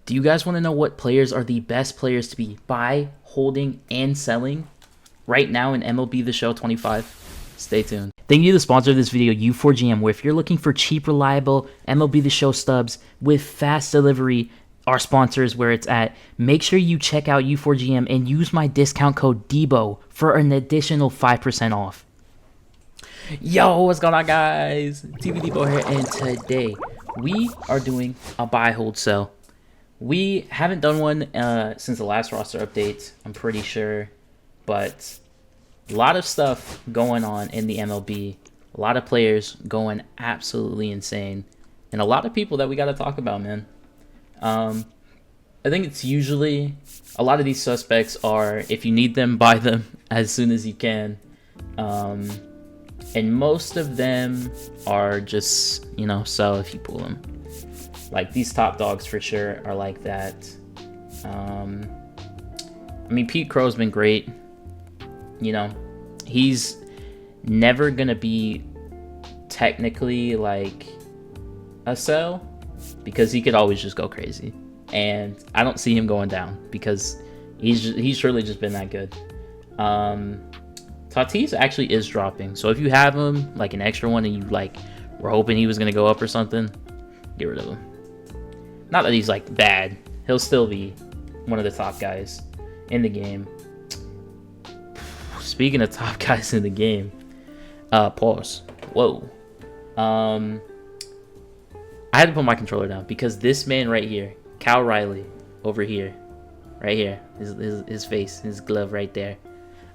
Do you guys want to know what players are the best players to be buy, holding, and selling right now in MLB The Show 25? Stay tuned. Thank you to the sponsor of this video, U4GM, where if you're looking for cheap, reliable MLB The Show stubs with fast delivery, our sponsor is where it's at. Make sure you check out U4GM and use my discount code Deebo for an additional 5% off. Yo, what's going on, guys? TV Deebo here, and today we are doing a buy, hold, sell. We haven't done one since the last roster update, I'm pretty sure, but a lot of stuff going on in the MLB, a lot of players going absolutely insane, and a lot of people that we got to talk about, man. I think it's usually, a lot of these suspects are, if you need them, buy them as soon as you can. And most of them are just, you know, sell if you pull them. Like, these top dogs for sure are like that. I mean, Pete Crow's been great. You know, he's never going to be technically like a sell because he could always just go crazy. And I don't see him going down because he's surely just been that good. Tatis actually is dropping. So if you have him, like an extra one, and you like were hoping he was going to go up or something, get rid of him. Not that he's like bad. He'll still be one of the top guys in the game. Speaking of top guys in the game, pause. Whoa. I had to put my controller down because this man right here, Cal Riley, over here, right here, his face, his glove right there,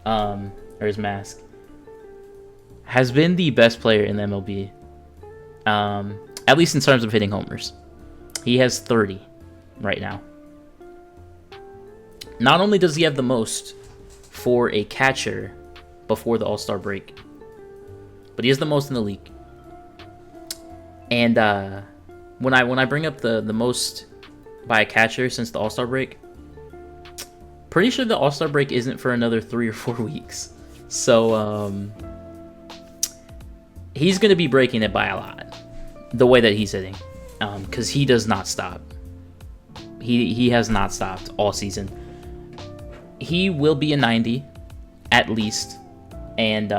or his mask, has been the best player in the MLB, at least in terms of hitting homers. He has 30 right now. Not only does he have the most for a catcher before the All-Star break, but he has the most in the league. And when I bring up the most by a catcher since the All-Star break, pretty sure the All-Star break isn't for another 3 or 4 weeks. So he's going to be breaking it by a lot, the way that he's hitting, because he does not stop. He has not stopped all season. He will be a 90 at least, and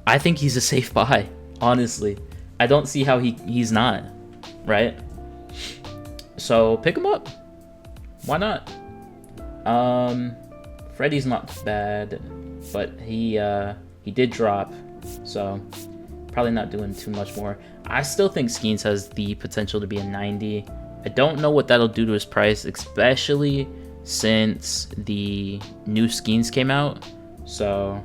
I think he's a safe buy, honestly. I don't see how he's not, right? So pick him up. Why not? Freddie's not bad, but he did drop, so probably not doing too much more. I still think Skeens has the potential to be a 90. I don't know what that'll do to his price, especially since the new Skeens came out. So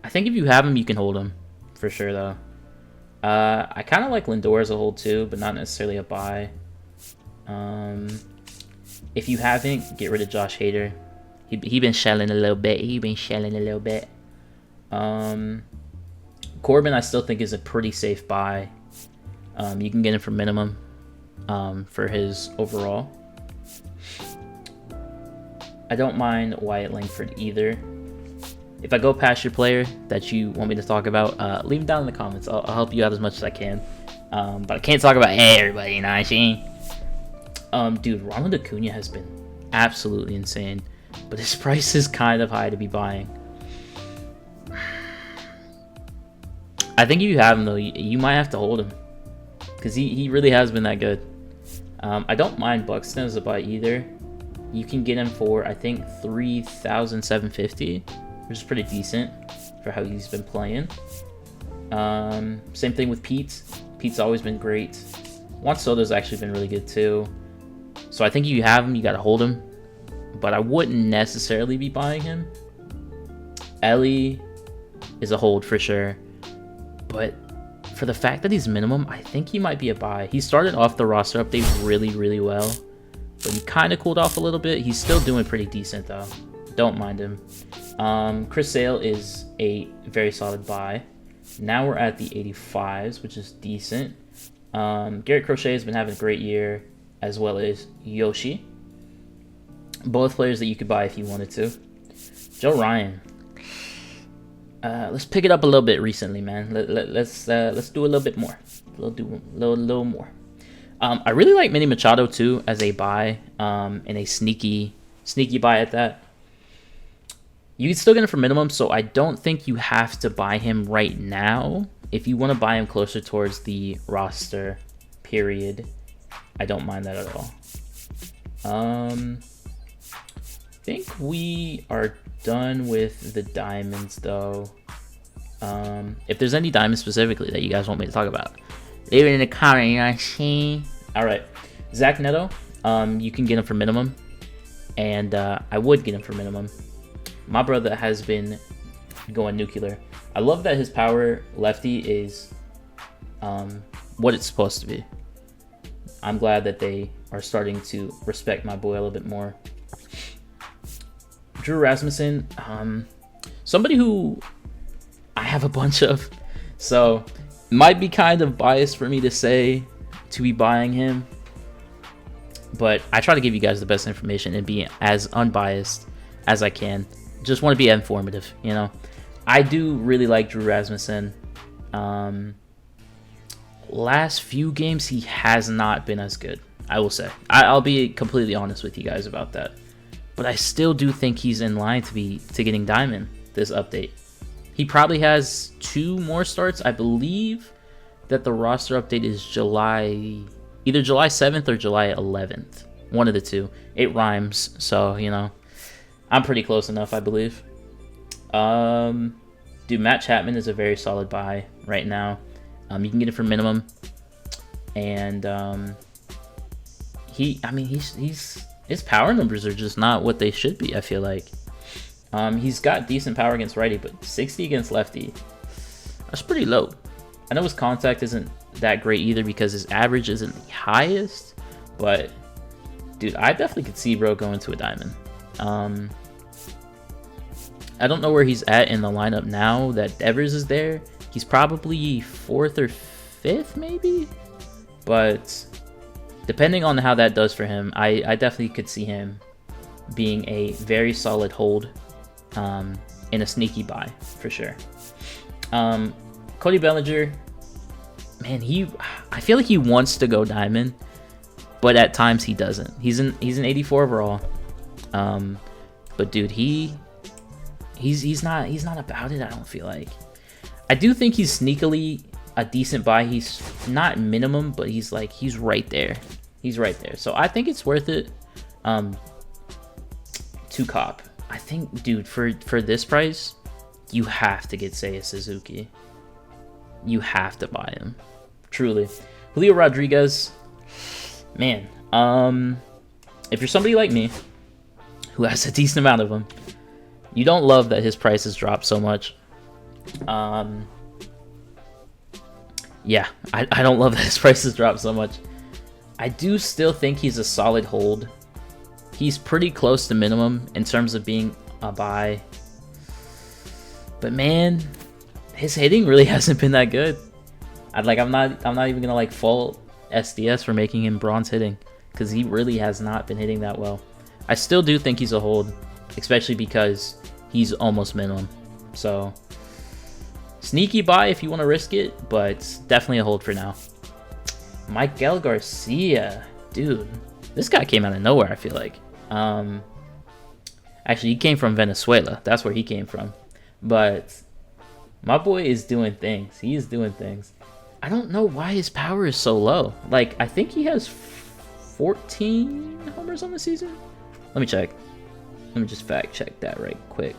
I think if you have him, you can hold him for sure, though. I kind of like Lindor as a hold too, but not necessarily a buy. If you haven't, get rid of Josh Hader. He been shelling a little bit. Corbin, I still think is a pretty safe buy. You can get him for minimum for his overall. I don't mind Wyatt Langford either. If I go past your player that you want me to talk about, leave it down in the comments. I'll help you out as much as I can. But I can't talk about everybody, you know what I'm saying? Dude, Ronald Acuna has been absolutely insane, but his price is kind of high to be buying. I think if you have him, though, you might have to hold him because he really has been that good. I don't mind Buxton as a buy either. You can get him for, I think, $3,750, which is pretty decent for how he's been playing. Same thing with Pete. Pete's always been great. Juan Soto's actually been really good too. So I think if you have him, you got to hold him. But I wouldn't necessarily be buying him. Ellie is a hold for sure. But for the fact that he's minimum, I think he might be a buy. He started off the roster update really, really well. But he kind of cooled off a little bit. He's still doing pretty decent, though. Don't mind him. Chris Sale is a very solid buy. Now we're at the 85s, which is decent. Garrett Crochet has been having a great year, as well as Yoshi. Both players that you could buy if you wanted to. Joe Ryan. Let's pick it up a little bit recently, man. Let's do a little bit more. A little more. I really like Manny Machado too as a buy, and a sneaky buy at that. You can still get him for minimum, so I don't think you have to buy him right now. If you want to buy him closer towards the roster period, I don't mind that at all. I think we are done with the diamonds though. If there's any diamonds specifically that you guys want me to talk about, leave it in the comment, you know what I'm saying? Alright, Zach Neto, you can get him for minimum, and I would get him for minimum. My brother has been going nuclear. I love that his power lefty is what it's supposed to be. I'm glad that they are starting to respect my boy a little bit more. Drew Rasmussen, somebody who I have a bunch of, so it might be kind of biased for me to say to be buying him, but I try to give you guys the best information and be as unbiased as I can. Just want to be informative, you know. I do really like Drew Rasmussen. Last few games he has not been as good, I will say. I'll be completely honest with you guys about that, but I still do think he's in line to getting diamond this update. He probably has 2 more starts. I believe that the roster update is either July 7th or July 11th, one of the two. It rhymes, so you know, I'm pretty close enough, I believe. Dude, Matt Chapman is a very solid buy right now. You can get it for minimum, and his power numbers are just not what they should be, I feel like. He's got decent power against righty, but 60 against lefty, that's pretty low. I know his contact isn't that great either because his average isn't the highest, but dude, I definitely could see bro going to a diamond. I don't know where he's at in the lineup now that Devers is there. He's probably 4th or 5th maybe, but depending on how that does for him, I definitely could see him being a very solid hold, in a sneaky buy for sure. Cody Bellinger, man, I feel like he wants to go diamond, but at times he doesn't. He's an 84 overall, but dude, he's not about it, I don't feel like. I do think he's sneakily a decent buy. He's not minimum, but he's right there. He's right there. So I think it's worth it to cop. I think, dude, for this price, you have to get Seiya Suzuki. You have to buy him. Truly. Julio Rodriguez, man, if you're somebody like me who has a decent amount of them, you don't love that his price has dropped so much. Yeah, I don't love that his price has dropped so much. I do still think he's a solid hold. He's pretty close to minimum in terms of being a buy. But man, his hitting really hasn't been that good. I'm not even gonna like fault SDS for making him bronze hitting, because he really has not been hitting that well. I still do think he's a hold, especially because he's almost minimum. So sneaky buy if you want to risk it, but definitely a hold for now. Miguel Garcia, dude, this guy came out of nowhere, I feel like. Actually, he came from Venezuela. That's where he came from. But my boy is doing things. He is doing things. I don't know why his power is so low. Like, I think he has 14 homers on the season. Let me check. Let me just fact check that right quick.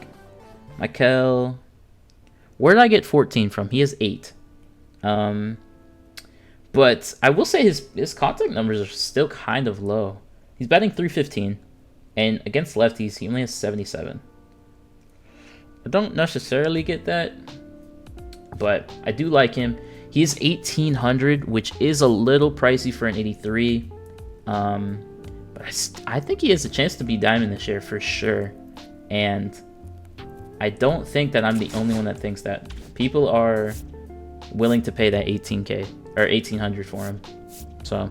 Michael, where did I get 14 from? He has 8. But I will say his contact numbers are still kind of low. He's batting .315, and against lefties, he only has 77. I don't necessarily get that, but I do like him. He is 1,800, which is a little pricey for an 83. But I think he has a chance to be diamond this year for sure. And I don't think that I'm the only one that thinks that. People are willing to pay that 18K or 1,800 for him. So,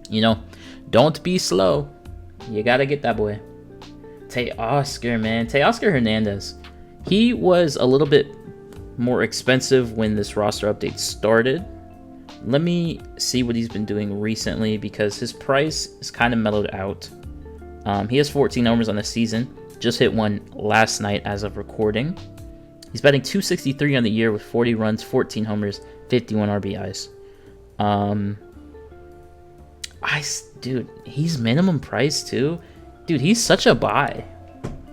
you know, don't be slow. You gotta get that boy. Teoscar, man. Teoscar Hernandez. He was a little bit more expensive when this roster update started, let me see what he's been doing recently, because his price is kind of mellowed out. He has 14 homers on the season. Just hit one last night as of recording. He's batting .263 on the year with 40 runs, 14 homers, 51 RBIs. Dude, he's minimum price too. Dude, he's such a buy.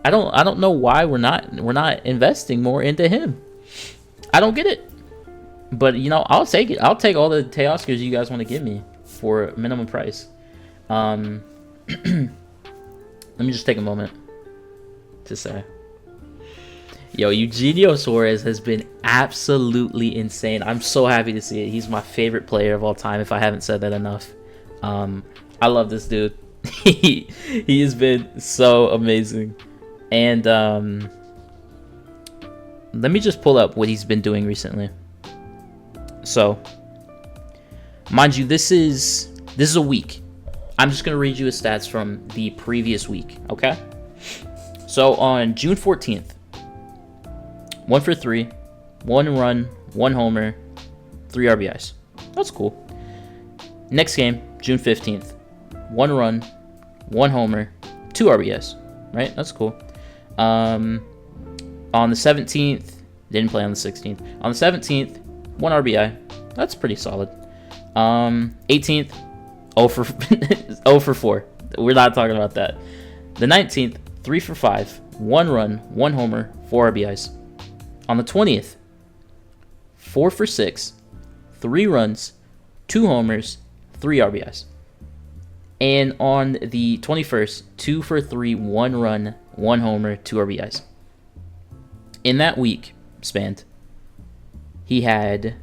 I don't know why we're not investing more into him. I don't get it. But you know, I'll take it. I'll take all the Teoscars you guys want to give me for minimum price. Let me just take a moment to say, yo, Eugenio Suarez has been absolutely insane. I'm so happy to see it. He's my favorite player of all time, if I haven't said that enough. I love this dude. he has been so amazing. And let me just pull up what he's been doing recently. So, mind you, this is a week. I'm just gonna read you his stats from the previous week, okay? So on June 14th, 1 for 3, 1 run, 1 homer, 3 RBIs. That's cool. Next game, June 15th, 1 run, 1 homer, 2 RBIs. Right? That's cool. On the 17th, didn't play on the 16th. On the 17th, 1 RBI. That's pretty solid. 18th, 0 for 4. We're not talking about that. The 19th, 3 for 5, 1 run, 1 homer, 4 RBIs. On the 20th, 4 for 6, 3 runs, 2 homers, 3 RBIs. And on the 21st, 2 for 3, 1 run, 1 homer, 2 RBIs. In that week spanned, he had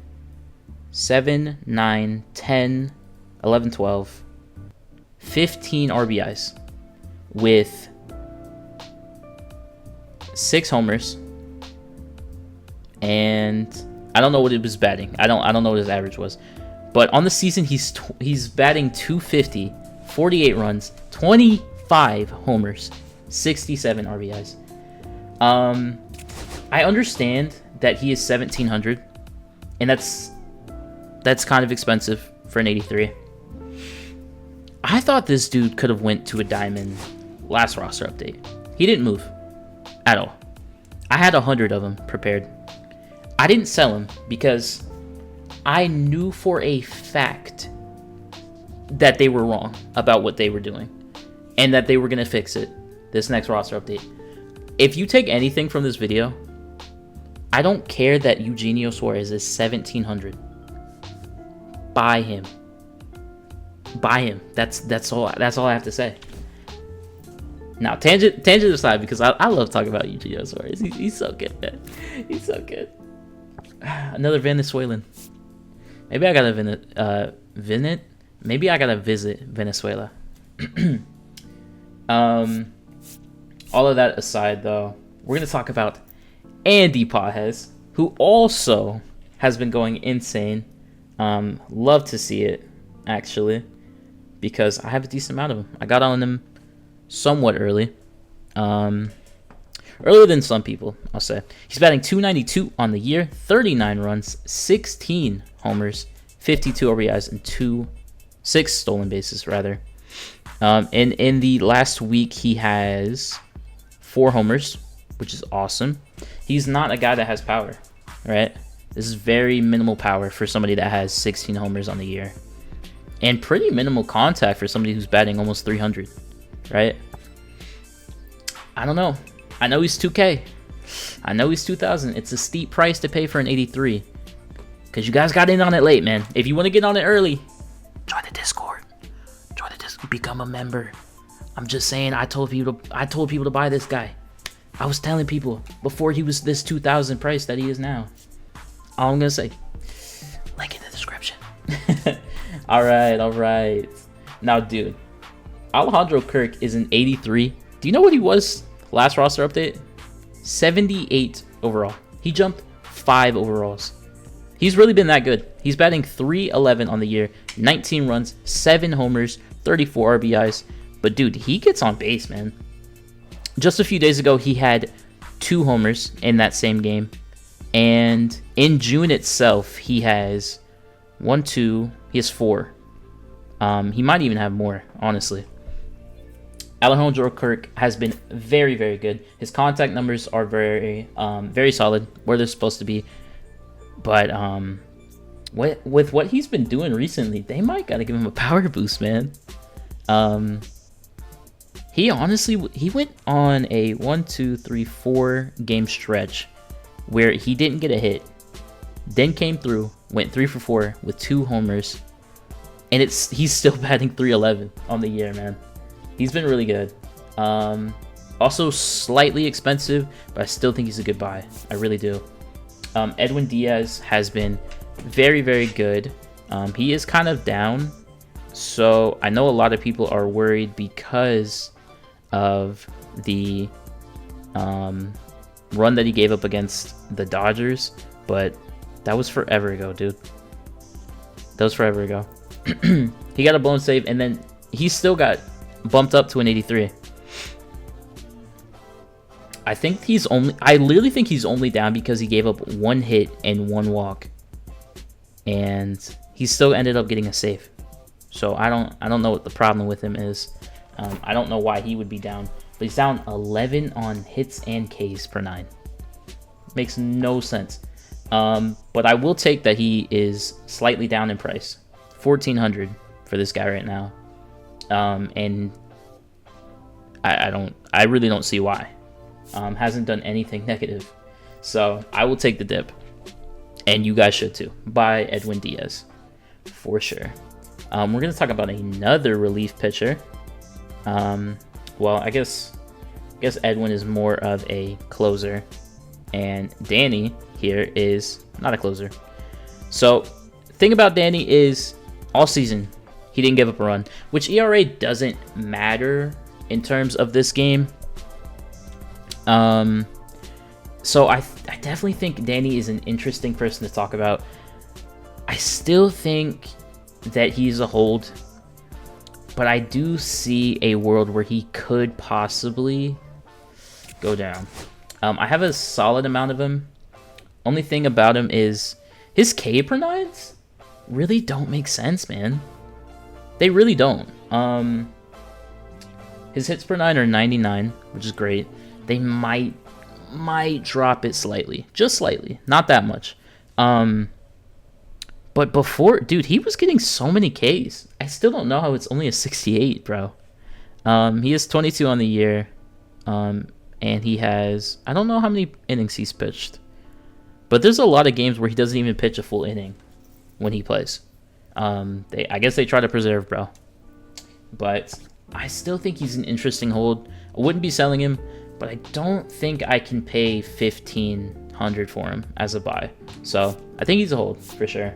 7, 9, 10, 11, 12, 15 RBIs with 6 homers, and I don't know what it was batting. I don't know what his average was. But on the season, he's batting .250, 48 runs, 25 homers, 67 RBIs. I understand that he is 1,700, and that's kind of expensive for an 83. I thought this dude could have went to a diamond last roster update. He didn't move at all. I had 100 of them prepared. I didn't sell him because I knew for a fact that they were wrong about what they were doing and that they were going to fix it this next roster update. If you take anything from this video, I don't care that Eugenio Suarez is 1,700. Buy him. Buy him. That's all I have to say. Now, tangent aside, because I love talking about Eugenio Suarez. He's so good, man. He's so good. Another Venezuelan. Maybe I gotta Maybe I gotta visit Venezuela. All of that aside, though, we're gonna talk about Andy Pages, who also has been going insane. Love to see it, actually, because I have a decent amount of them. I got on them somewhat early. Earlier than some people, I'll say. He's batting .292 on the year, 39 runs, 16 homers, 52 RBIs, and 6 stolen bases, rather. And in the last week, he has 4 homers, which is awesome. He's not a guy that has power, right? This is very minimal power for somebody that has 16 homers on the year. And pretty minimal contact for somebody who's batting almost 300, right? I don't know. I know he's 2K. I know he's 2,000. It's a steep price to pay for an 83. Because you guys got in on it late, man. If you want to get on it early, join the Discord. Join the Discord. Become a member. I'm just saying, I told people to buy this guy. I was telling people before he was this 2,000 price that he is now. All I'm going to say, link in the description. All right. Now, dude, Alejandro Kirk is an 83. Do you know what he was last roster update? 78 overall. He jumped 5 overalls. He's really been that good. He's batting .311 on the year, 19 runs, 7 homers, 34 RBIs. But dude, he gets on base, man. Just a few days ago, he had 2 homers in that same game. And in June itself, he has 1, 2. He has 4. He might even have more, honestly. Alejandro Kirk has been very, very good. His contact numbers are very, very solid, where they're supposed to be. But with what he's been doing recently, they might gotta give him a power boost, man. He went on a 1, 2, 3, 4 game stretch where he didn't get a hit, then came through, went 3 for 4 with 2 homers, and he's still batting .311 on the year, man. He's been really good. Also slightly expensive, but I still think he's a good buy. I really do. Edwin Diaz has been very, very good. He is kind of down, so I know a lot of people are worried because of the run that he gave up against the Dodgers, but that was forever ago, dude. That was forever ago. He got a blown save, and then he still got bumped up to an 83. I literally think he's only down because he gave up 1 hit and 1 walk, and he still ended up getting a save. So I don't know what the problem with him is. I don't know why he would be down, but he's down 11 on hits and Ks per 9. Makes no sense. But I will take that he is slightly down in price. $1,400 for this guy right now. And I really don't see why. Hasn't done anything negative. So I will take the dip. And you guys should too. Buy Edwin Diaz. For sure. We're going to talk about another relief pitcher. Well, I guess Edwin is more of a closer. And Danny here is not a closer. So, thing about Danny is all season he didn't give up a run, which ERA doesn't matter in terms of this game. So I definitely think Danny is an interesting person to talk about. I still think that he's a hold, but I do see a world where he could possibly go down. I have a solid amount of him. Only thing about him is his K per 9s really don't make sense, man. They really don't. His hits per 9 are 99, which is great. They might drop it slightly, just slightly, not that much. But before, dude, he was getting so many Ks. I still don't know how it's only a 68, bro. He has 22 on the year. And he has, I don't know how many innings he's pitched, but there's a lot of games where he doesn't even pitch a full inning when he plays. I guess they try to preserve, bro. But I still think he's an interesting hold. I wouldn't be selling him, but I don't think I can pay $1,500 for him as a buy. So I think he's a hold for sure.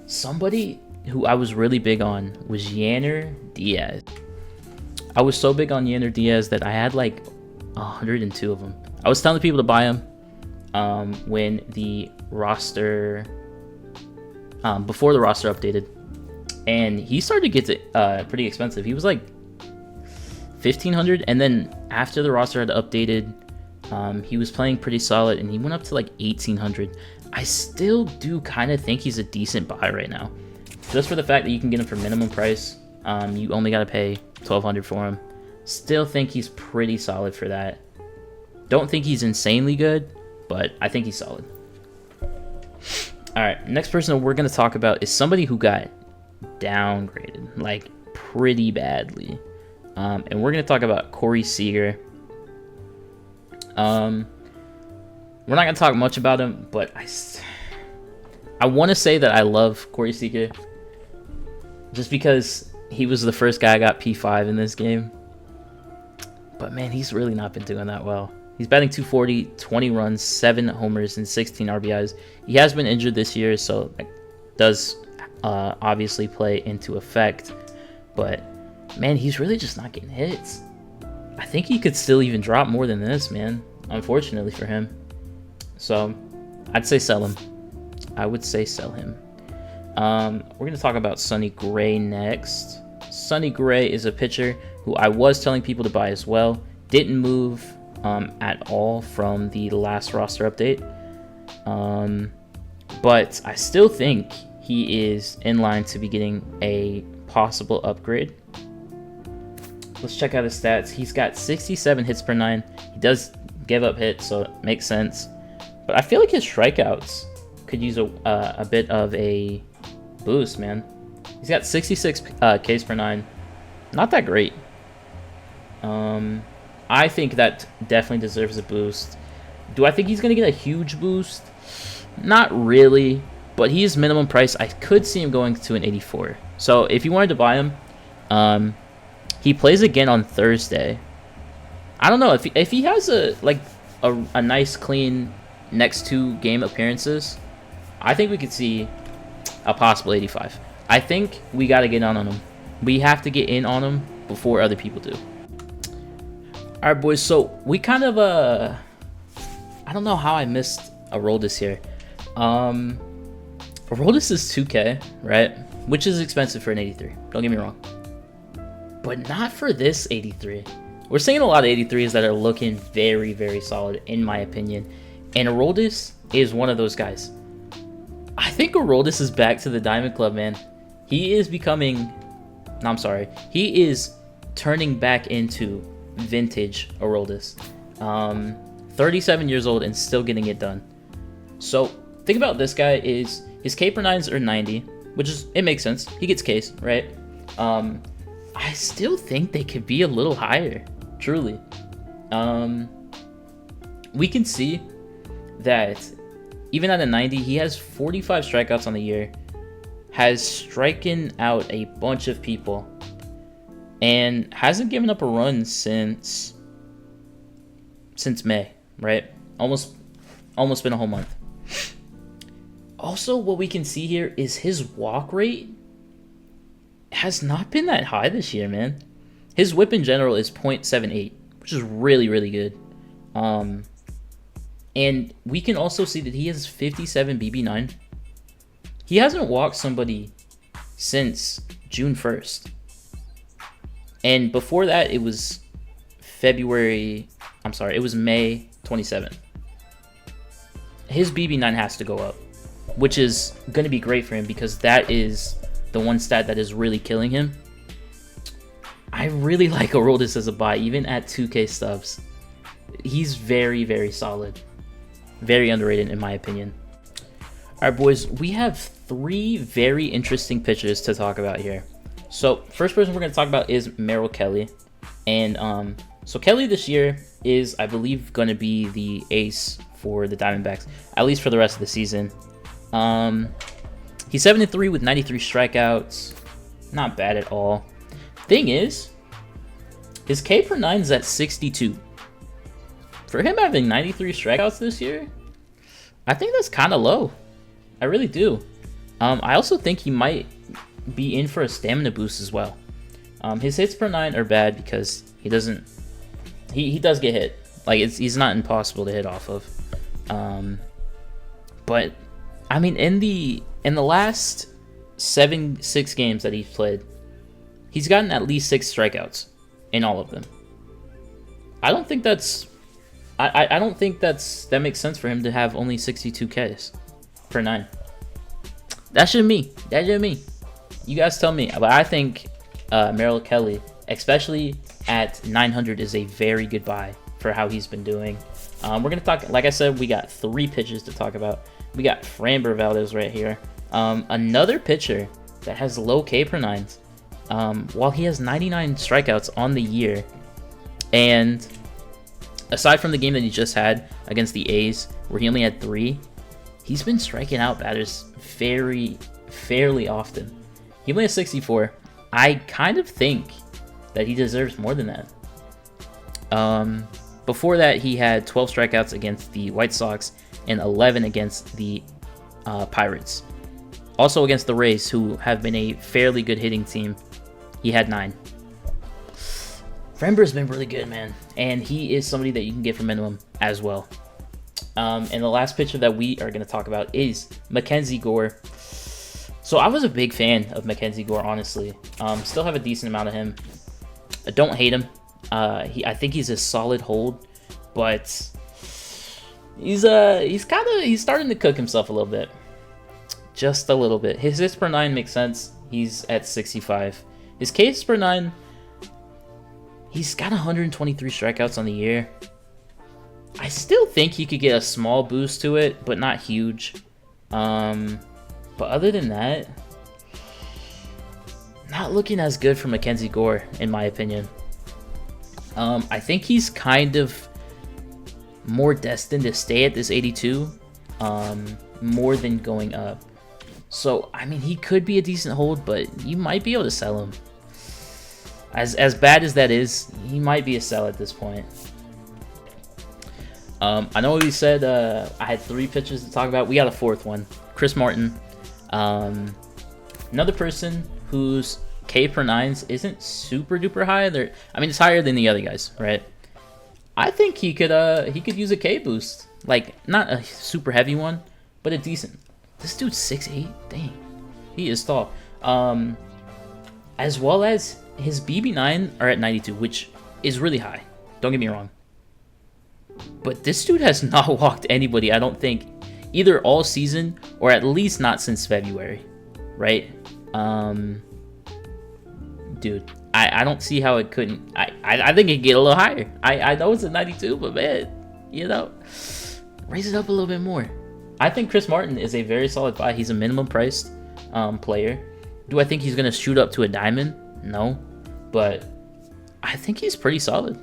Somebody who I was really big on was Yanner Diaz. I was so big on Yanner Diaz that I had like 102 of them. I was telling people to buy him when the roster, before the roster updated, and he started to get pretty expensive. He was like $1,500, and then after the roster had updated, he was playing pretty solid, and he went up to like $1,800. I still do kind of think he's a decent buy right now, just for the fact that you can get him for minimum price. You only got to pay $1,200 for him. Still think he's pretty solid for that. Don't think he's insanely good, but I think he's solid. All right, next person that we're going to talk about is somebody who got downgraded, like pretty badly. And we're going to talk about Corey Seager. We're not going to talk much about him, but I want to say that I love Corey Seager just because he was the first guy I got P5 in this game. But man, he's really not been doing that well. He's batting .240, 20 runs, 7 homers, and 16 RBIs. He has been injured this year, so that does obviously play into effect. But man, he's really just not getting hits. I think he could still even drop more than this, man. Unfortunately for him. So I'd say sell him. I would say sell him. We're going to talk about Sonny Gray next. Sonny Gray is a pitcher who I was telling people to buy as well. Didn't move at all from the last roster update. but I still think he is in line to be getting a possible upgrade. Let's check out his stats. He's got 67 hits per 9. He does give up hits, so it makes sense. But I feel like his strikeouts could use a bit of a boost, man. He's got 66 Ks per 9. Not that great. I think that definitely deserves a boost. Do I think he's going to get a huge boost? Not really, but he is minimum price. I could see him going to an 84. So if you wanted to buy him, he plays again on Thursday. I don't know if he has a nice clean next 2 game appearances. I think we could see a possible 85. I think we got to get on him. We have to get in on him before other people do. All right, boys. So we kind of I don't know how I missed Aroldis here. Aroldis is 2K, right? Which is expensive for an 83. Don't get me wrong. But not for this 83. We're seeing a lot of 83s that are looking very, very solid, in my opinion. And Aroldis is one of those guys. I think Aroldis is back to the Diamond Club, man. He is becoming... No, I'm sorry. He is turning back into vintage Aroldis. 37 years old and still getting it done. So, think about this guy is... His K per 9s are 90, which is... It makes sense. He gets Ks, right? I still think they could be a little higher. Truly. We can see that even at a 90, he has 45 strikeouts on the year, has striken out a bunch of people, and hasn't given up a run since May, right? Almost been a whole month. Also, what we can see here is his walk rate has not been that high this year, man. His whip in general is .78, which is really, really good. And we can also see that he has 57 BB9. He hasn't walked somebody since June 1st. And before that, it was May 27th. His BB9 has to go up, which is going to be great for him because that is the one stat that is really killing him. I really like Aroldis as a buy, even at 2K stubs. He's very, very solid. Very underrated, in my opinion. All right, boys, we have 3 very interesting pitchers to talk about here. So, first person we're going to talk about is Merrill Kelly. And so Kelly this year is, I believe, going to be the ace for the Diamondbacks, at least for the rest of the season. He's 7-3 with 93 strikeouts. Not bad at all. Thing is, his K per 9 is at 62. For him having 93 strikeouts this year, I think that's kind of low. I really do. I also think he might be in for a stamina boost as well. His hits per 9 are bad because he doesn't... He does get hit. Like, he's not impossible to hit off of. But, I mean, in the last 6 games that he's played, he's gotten at least 6 strikeouts in all of them. I don't think that's... I don't think that makes sense for him to have only 62 Ks per 9. That shouldn't me. That shouldn't me. You guys tell me. But I think Merrill Kelly, especially at 900, is a very good buy for how he's been doing. We're going to talk, like I said, we got 3 pitchers to talk about. We got Framber Valdez right here. Another pitcher that has low K per 9s. While he has 99 strikeouts on the year. And aside from the game that he just had against the A's, where he only had 3, he's been striking out batters fairly often. He only has 64. I kind of think that he deserves more than that. Before that, he had 12 strikeouts against the White Sox and 11 against the Pirates. Also against the Rays, who have been a fairly good hitting team, he had 9. Framber's been really good, man, and he is somebody that you can get for minimum as well. And the last pitcher that we are going to talk about is Mackenzie Gore. So I was a big fan of Mackenzie Gore, honestly. Still have a decent amount of him. I don't hate him. I think he's a solid hold, but he's starting to cook himself a little bit. just a little bit. His hits per 9 makes sense. He's at 65. His Ks per 9, he's got 123 strikeouts on the year. I still think he could get a small boost to it, but not huge. But other than that, not looking as good for Mackenzie Gore, in my opinion. I think he's kind of more destined to stay at this 82, more than going up. So, I mean, he could be a decent hold, but you might be able to sell him. As bad as that is, he might be a sell at this point. I know we said I had 3 pitchers to talk about. We got a 4th one. Chris Martin. Another person whose K per 9s isn't super duper high. I mean, it's higher than the other guys, right? I think he could use a K boost. Like, not a super heavy one, but a decent. This dude's 6'8". Dang. He is tall. As well as his BB9 are at 92, which is really high. Don't get me wrong. But this dude has not walked anybody, I don't think, either all season or at least not since February, right? Dude, I don't see how it couldn't. I think it could get a little higher. I know it's a 92, but man, you know, raise it up a little bit more. I think Chris Martin is a very solid buy. He's a minimum priced player. Do I think he's going to shoot up to a diamond? No, but I think he's pretty solid.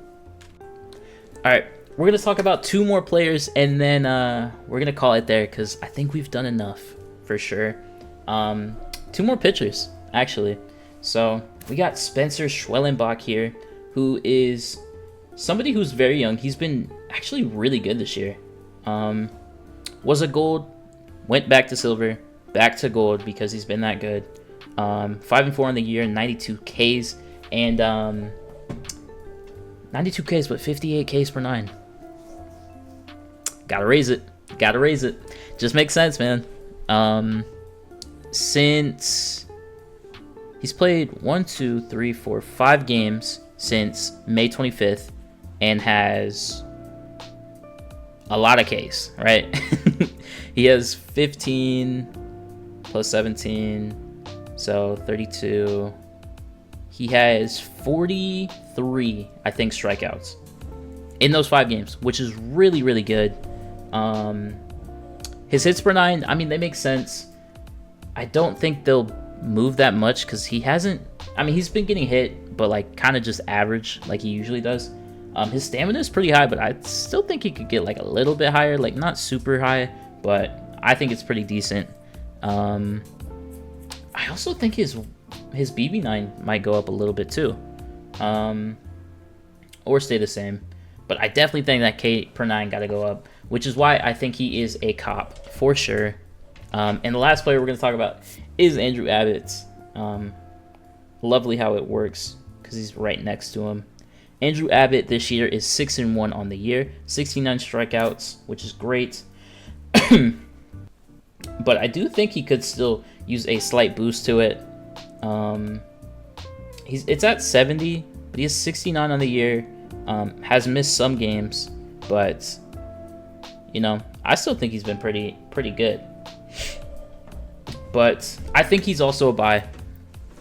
All right, we're going to talk about 2 more players, and then we're going to call it there because I think we've done enough for sure. 2 more pitchers, actually. So we got Spencer Schwellenbach here, who is somebody who's very young. He's been actually really good this year. Was a gold, went back to silver, back to gold because he's been that good. 5-4 on the year, 92 Ks, and 92 Ks, but 58 Ks per 9. Gotta raise it. Gotta raise it. Just makes sense, man. Since he's played 5 games since May 25th and has a lot of Ks, right? He has 15 plus 17, so 32. He has 43, I think, strikeouts in those 5 games, which is really, really good. His hits per 9, I mean, they make sense. I don't think they'll move that much because he hasn't. I mean, he's been getting hit, but like kind of just average, like he usually does. His stamina is pretty high, but I still think he could get like a little bit higher, like not super high, but I think it's pretty decent. I also think his BB9 might go up a little bit too, or stay the same. But I definitely think that K per 9 got to go up, which is why I think he is a cop for sure. And the last player we're going to talk about is Andrew Abbott. Lovely how it works because he's right next to him. Andrew Abbott this year is 6-1 on the year, 69 strikeouts, which is great. But I do think he could still use a slight boost to it. It's at 70, but he has 69 on the year. Has missed some games, but you know, I still think he's been pretty good. But I think he's also a buy.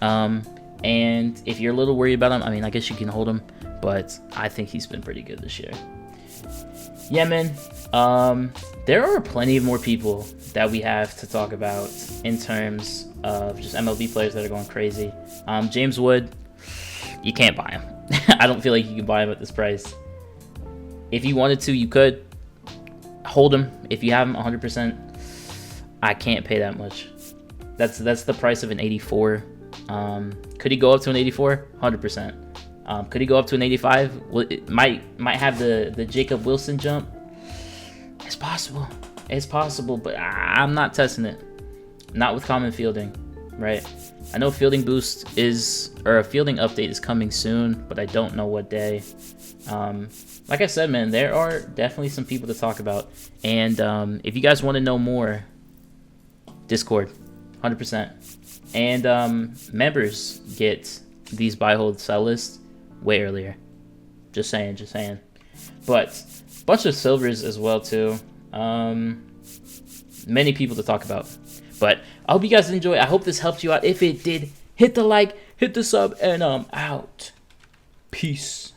And if you're a little worried about him, I mean, I guess you can hold him, but I think he's been pretty good this year. Yeah, man. There are plenty of more people that we have to talk about in terms of just MLB players that are going crazy. James Wood, you can't buy him. I don't feel like you can buy him at this price. If you wanted to, you could hold him. If you have him 100%, I can't pay that much. That's the price of an 84. Could he go up to an 84? 100%. Could he go up to an 85? Well, it might have the Jacob Wilson jump. It's possible. It's possible, but I'm not testing it. Not with common fielding, right? I know fielding boost or a fielding update is coming soon, but I don't know what day. Like I said, man, there are definitely some people to talk about. And if you guys want to know more, Discord, 100%. And members get these buy, hold, sell lists way earlier. Just saying. But a bunch of silvers as well, too. Many people to talk about. But I hope you guys enjoy. I hope this helped you out. If it did, hit the like, hit the sub, and I'm out. Peace.